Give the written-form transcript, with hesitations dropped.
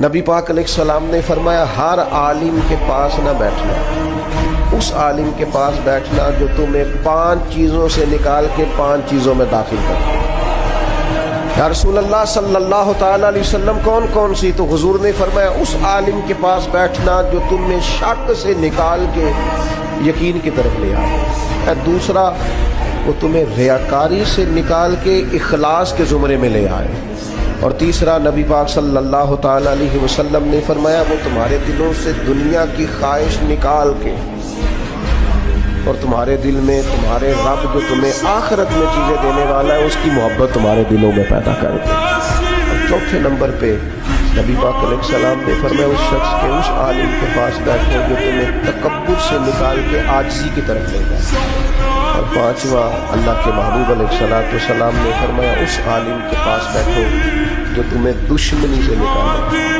نبی پاک علیہ السلام نے فرمایا ہر عالم کے پاس نہ بیٹھنا، اس عالم کے پاس بیٹھنا جو تمہیں 5 چیزوں سے نکال کے 5 چیزوں میں داخل کر۔ یا رسول اللہ صلی اللہ تعالیٰ علیہ وسلم کون کون سی؟ تو حضور نے فرمایا اس عالم کے پاس بیٹھنا جو تمہیں شک سے نکال کے یقین کی طرف لے آئے، دوسرا وہ تمہیں ریاکاری سے نکال کے اخلاص کے زمرے میں لے آئے، اور تیسرا نبی پاک صلی اللہ تعالیٰ علیہ وسلم نے فرمایا وہ تمہارے دلوں سے دنیا کی خواہش نکال کے اور تمہارے دل میں تمہارے رب جو تمہیں آخرت میں چیزیں دینے والا ہے اس کی محبت تمہارے دلوں میں پیدا کر دے۔ اور چوتھے نمبر پہ نبی پاک علیہ السلام نے فرمایا اس شخص کے اس عالم کے پاس بیٹھو جو تمہیں تکبر سے نکال کے عاجزی کی طرف لے جائے، اور پانچواں اللہ کے محبوب علیہ السلام نے فرمایا اس عالم کے پاس بیٹھو جو تمہیں دشمنی سے نکالے۔